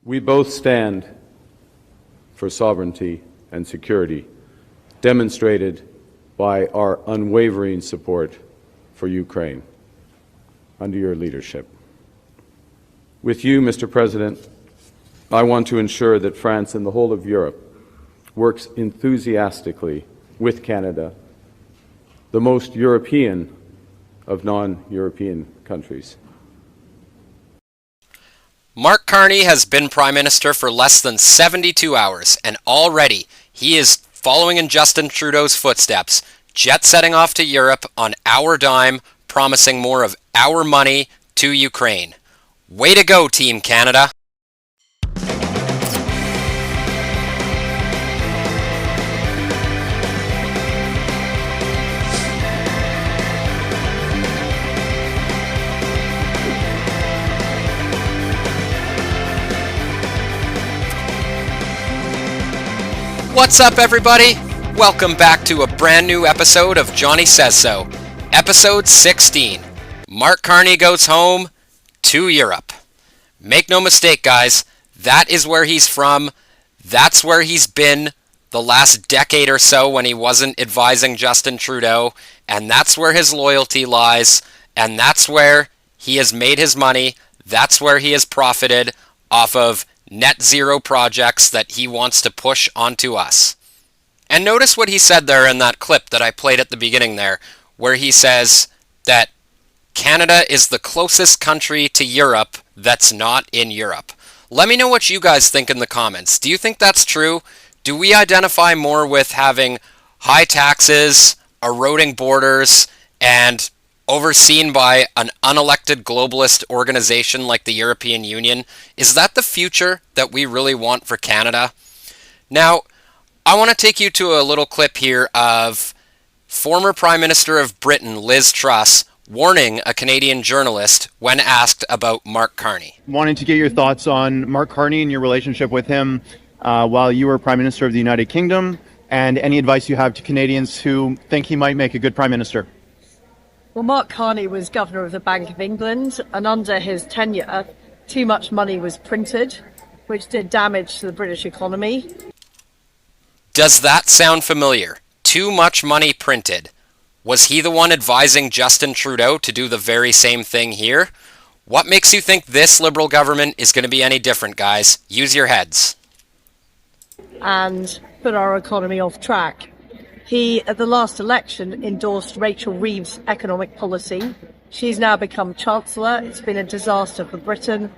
We both stand for sovereignty and security, demonstrated by our unwavering support for Ukraine under your leadership. With you, Mr. President, I want to ensure that France and the whole of Europe works enthusiastically with Canada, the most European of non-European countries. Mark Carney has been Prime Minister for less than 72 hours, and already he is following in Justin Trudeau's footsteps, jet-setting off to Europe on our dime, promising more of our money to Ukraine. Way to go, Team Canada! What's up, everybody? Welcome back to a brand new episode of Jonny Says So, episode 16. Mark Carney goes home to Europe. Make no mistake, guys, that is where he's from. That's where he's been the last decade or so when he wasn't advising Justin Trudeau, and that's where his loyalty lies, and that's where he has made his money. That's where he has profited off of net zero projects that he wants to push onto us. And notice what he said there in that clip that I played at the beginning there, where he says that Canada is the closest country to Europe that's not in Europe. Let me know what you guys think in the comments. Do you think that's true? Do we identify more with having high taxes, eroding borders, and overseen by an unelected globalist organization like the European Union? Is that the future that we really want for Canada? Now, I want to take you to a little clip here of former Prime Minister of Britain, Liz Truss, warning a Canadian journalist when asked about Mark Carney. Wanting to get your thoughts on Mark Carney and your relationship with him while you were Prime Minister of the United Kingdom, and any advice you have to Canadians who think he might make a good Prime Minister. Well, Mark Carney was Governor of the Bank of England, and under his tenure, too much money was printed, which did damage to the British economy. Does that sound familiar? Too much money printed. Was he the one advising Justin Trudeau to do the very same thing here? What makes you think this Liberal government is going to be any different, guys? Use your heads. And put our economy off track. He, at the last election, endorsed Rachel Reeves' economic policy. She's now become Chancellor. It's been a disaster for Britain.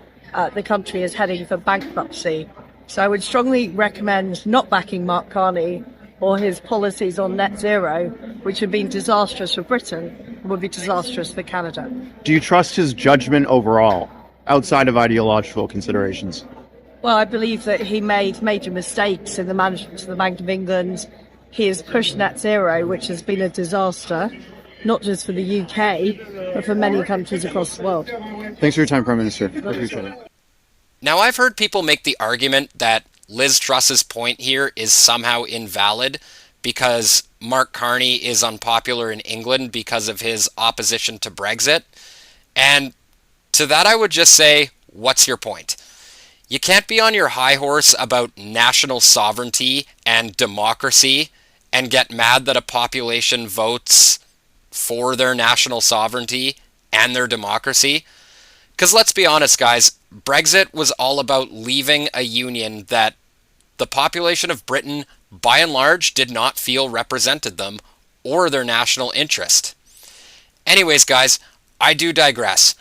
The country is heading for bankruptcy. So I would strongly recommend not backing Mark Carney or his policies on net zero, which have been disastrous for Britain and would be disastrous for Canada. Do you trust his judgment overall, outside of ideological considerations? Well, I believe that he made major mistakes in the management of the Bank of England. He has pushed net zero, which has been a disaster, not just for the UK, but for many countries across the world. Thanks for your time, Prime Minister. I appreciate it. Now, I've heard people make the argument that Liz Truss's point here is somehow invalid because Mark Carney is unpopular in England because of his opposition to Brexit. And to that, I would just say, what's your point? You can't be on your high horse about national sovereignty and democracy and get mad that a population votes for their national sovereignty and their democracy. Because let's be honest, guys, Brexit was all about leaving a union that the population of Britain, by and large, did not feel represented them or their national interest. Anyways, guys, I do digress.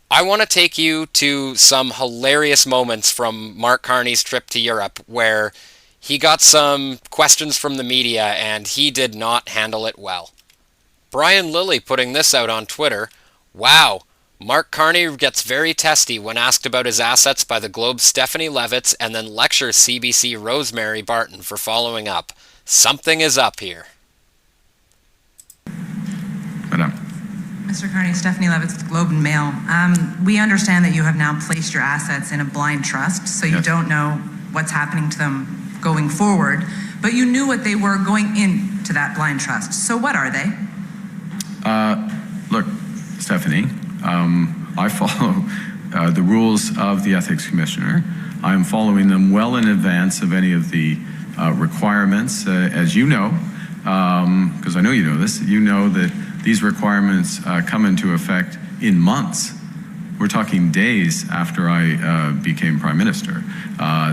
I want to take you to some hilarious moments from Mark Carney's trip to Europe where he got some questions from the media and he did not handle it well. Brian Lilly putting this out on Twitter. Wow, Mark Carney gets very testy when asked about his assets by the Globe's Stephanie Levitz and then lectures CBC Rosemary Barton for following up. Something is up here. Madam. Mr. Carney, Stephanie Levitz with the Globe and Mail. We understand that you have now placed your assets in a blind trust, so you don't know what's happening to them going forward, but you knew what they were going into that blind trust. So what are they? Look, Stephanie, I follow the rules of the Ethics Commissioner. I'm following them well in advance of any of the requirements, as you know, because I know you know this. You know that these requirements come into effect in months. We're talking days after I became Prime Minister.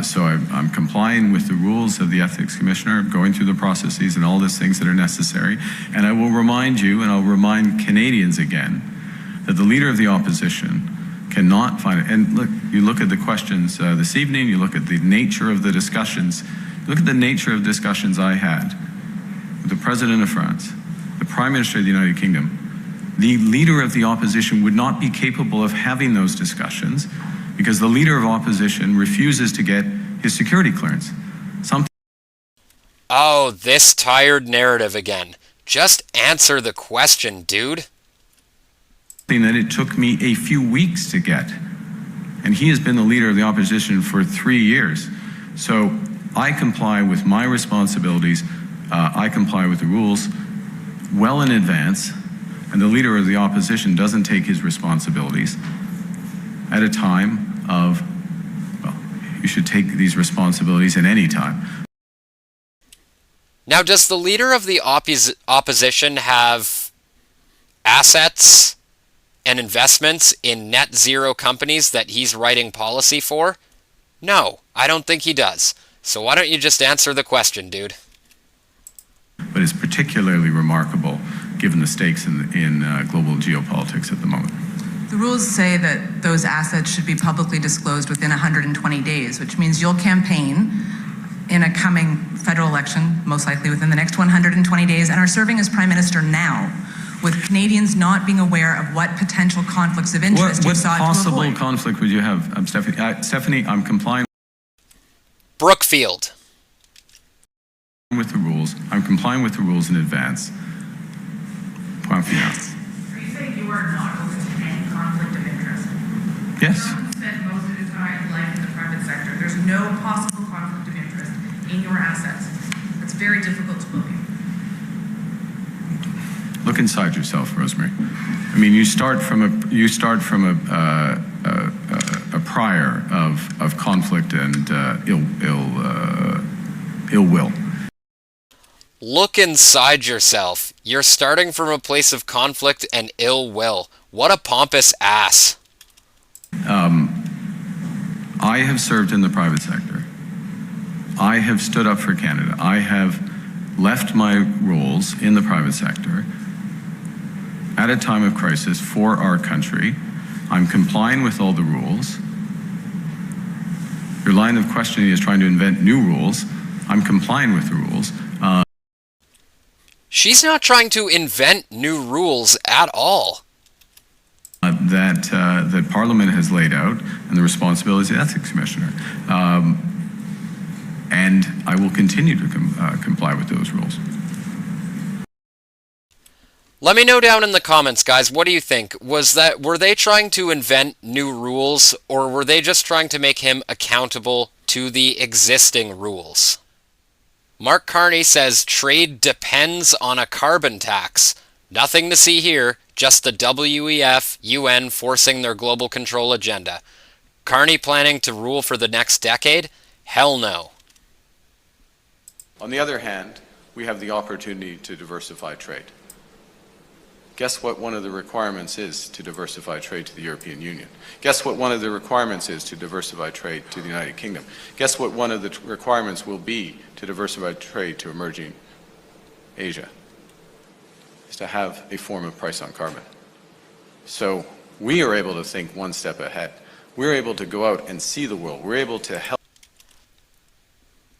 So I'm complying with the rules of the Ethics Commissioner, going through the processes and all these things that are necessary. And I will remind you, and I'll remind Canadians again, that the Leader of the Opposition cannot find it. And look, you look at the questions this evening, you look at the nature of the discussions, look at the nature of discussions I had with the President of France, the Prime Minister of the United Kingdom. The Leader of the Opposition would not be capable of having those discussions because the Leader of Opposition refuses to get his security clearance. Oh, this tired narrative again. Just answer the question, dude. That it took me a few weeks to get. And he has been the Leader of the Opposition for 3 years. So I comply with my responsibilities. I comply with the rules well in advance. And the Leader of the Opposition doesn't take his responsibilities at a time of, well, you should take these responsibilities at any time. Now, does the Leader of the Opposition have assets and investments in net zero companies that he's writing policy for? No, I don't think he does. So why don't you just answer the question, dude? But it's particularly remarkable given the stakes in global geopolitics at the moment. The rules say that those assets should be publicly disclosed within 120 days, which means you'll campaign in a coming federal election, most likely within the next 120 days, and are serving as Prime Minister now, with Canadians not being aware of what potential conflicts of interest you've sought to avoid. What possible conflict would you have, Stephanie? Stephanie, I'm complying Brookfield. with the rules. I'm complying with the rules in advance. Point final. Are you saying you are not open to any conflict of interest? Yes. Jonny spent most of his life in the private sector. There's no possible conflict of interest in your assets. It's very difficult to believe. Look inside yourself, Rosemary. I mean, you start from a prior of conflict and ill will. Look inside yourself. You're starting from a place of conflict and ill will. What a pompous ass. I have served in the private sector. I have stood up for Canada. I have left my roles in the private sector at a time of crisis for our country. I'm complying with all the rules. Your line of questioning is trying to invent new rules. I'm complying with the rules. She's not trying to invent new rules at all. That Parliament has laid out and the responsibilities of the Ethics Commissioner. And I will continue to comply with those rules. Let me know down in the comments, guys, what do you think? Were they trying to invent new rules, or were they just trying to make him accountable to the existing rules? Mark Carney says trade depends on a carbon tax. Nothing to see here, just the WEF, UN forcing their global control agenda. Carney planning to rule for the next decade? Hell no. On the other hand, we have the opportunity to diversify trade. Guess what one of the requirements is to diversify trade to the European Union? Guess what one of the requirements is to diversify trade to the United Kingdom? Guess what one of the requirements will be to diversify trade to emerging Asia? Is to have a form of price on carbon. So we are able to think one step ahead. We're able to go out and see the world. We're able to help.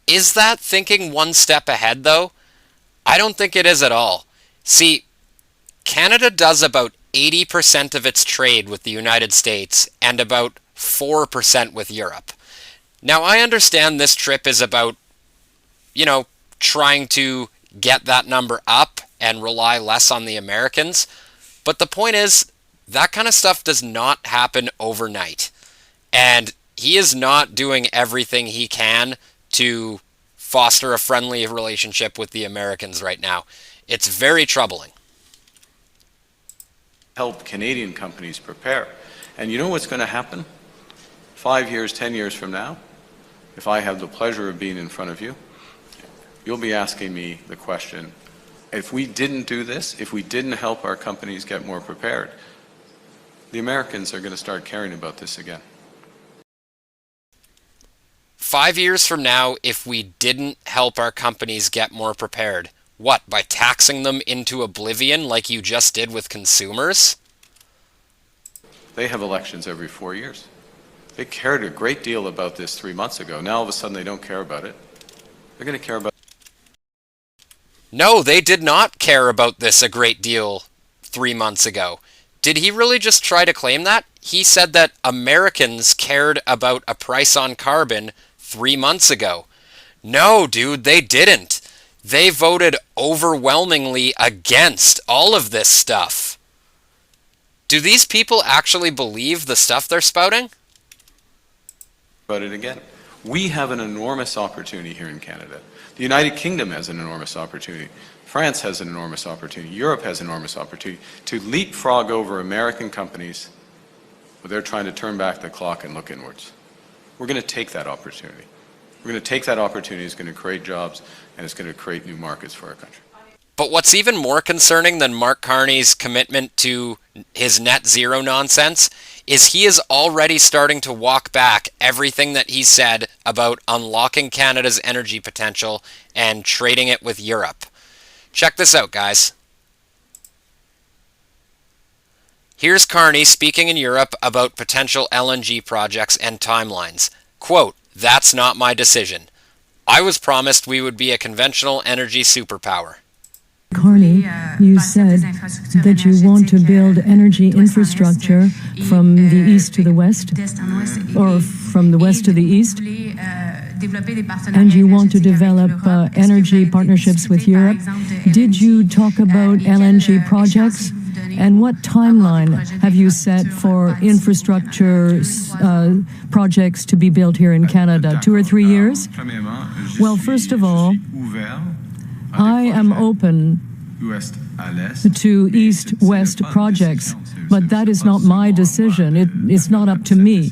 Is that thinking one step ahead, though? I don't think it is at all. See, Canada does about 80% of its trade with the United States and about 4% with Europe. Now, I understand this trip is about, trying to get that number up and rely less on the Americans. But the point is, that kind of stuff does not happen overnight. And he is not doing everything he can to foster a friendly relationship with the Americans right now. It's very troubling. Help Canadian companies prepare. And you know what's going to happen? 5 years, 10 years from now, if I have the pleasure of being in front of you, you'll be asking me the question, if we didn't do this, if we didn't help our companies get more prepared, the Americans are going to start caring about this again. 5 years from now, if we didn't help our companies get more prepared, what, by taxing them into oblivion like you just did with consumers? They have elections every 4 years. They cared a great deal about this 3 months ago. Now all of a sudden they don't care about it. They're going to care about it. No, they did not care about this a great deal 3 months ago. Did he really just try to claim that? He said that Americans cared about a price on carbon 3 months ago. No, dude, they didn't. They voted overwhelmingly against all of this stuff. Do these people actually believe the stuff they're spouting? About it again. We have an enormous opportunity here in Canada. The United Kingdom has an enormous opportunity. France has an enormous opportunity. Europe has an enormous opportunity to leapfrog over American companies where they're trying to turn back the clock and look inwards. We're going to take that opportunity. We're going to take that opportunity. It's going to create jobs and it's going to create new markets for our country. But what's even more concerning than Mark Carney's commitment to his net zero nonsense is he is already starting to walk back everything that he said about unlocking Canada's energy potential and trading it with Europe. Check this out, guys. Here's Carney speaking in Europe about potential LNG projects and timelines. Quote, "That's not my decision. I was promised we would be a conventional energy superpower." Carney, you said that you want to build energy infrastructure from the east to the west, or from the west to the east, and you want to develop energy partnerships with Europe. Did you talk about LNG projects? And what timeline have you set for infrastructure projects to be built here in Canada? 2 or 3 years? Well, first of all, I am open to east-west projects, but that is not my decision. It's not up to me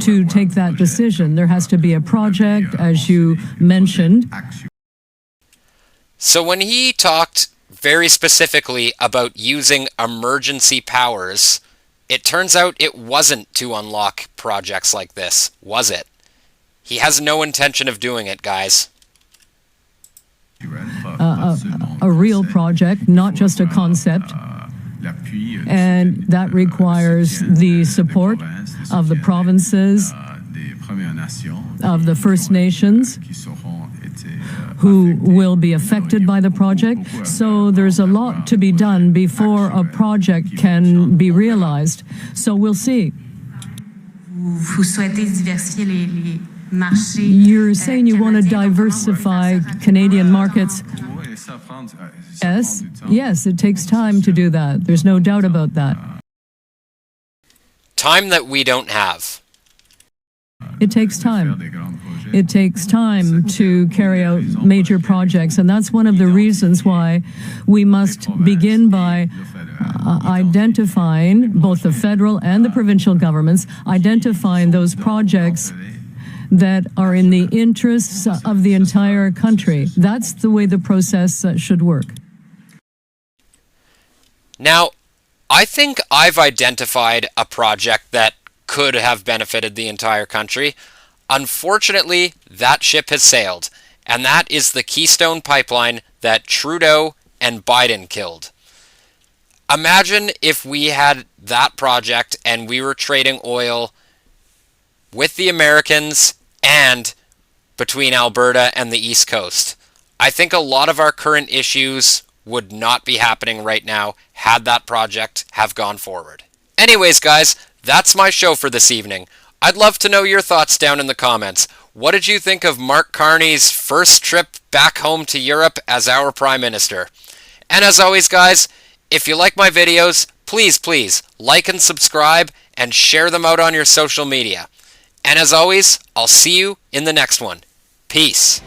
to take that decision. There has to be a project, as you mentioned. So when he talked very specifically about using emergency powers, it turns out it wasn't to unlock projects like this, was it? He has no intention of doing it, guys. A real project, not just a concept, and that requires the support of the provinces, of the First Nations, who will be affected by the project. So there's a lot to be done before a project can be realized. So we'll see. You're saying you want to diversify Canadian markets. Yes, it takes time to do that. There's no doubt about that. Time that we don't have. It takes time. It takes time to carry out major projects, and that's one of the reasons why we must begin by identifying both the federal and the provincial governments, identifying those projects that are in the interests of the entire country. That's the way the process should work. Now, I think I've identified a project that could have benefited the entire country. Unfortunately, that ship has sailed, and that is the Keystone Pipeline that Trudeau and Biden killed. Imagine if we had that project and we were trading oil with the Americans and between Alberta and the East Coast. I think a lot of our current issues would not be happening right now had that project have gone forward. Anyways, guys, that's my show for this evening. I'd love to know your thoughts down in the comments. What did you think of Mark Carney's first trip back home to Europe as our Prime Minister? And as always, guys, if you like my videos, please like and subscribe and share them out on your social media. And as always, I'll see you in the next one. Peace.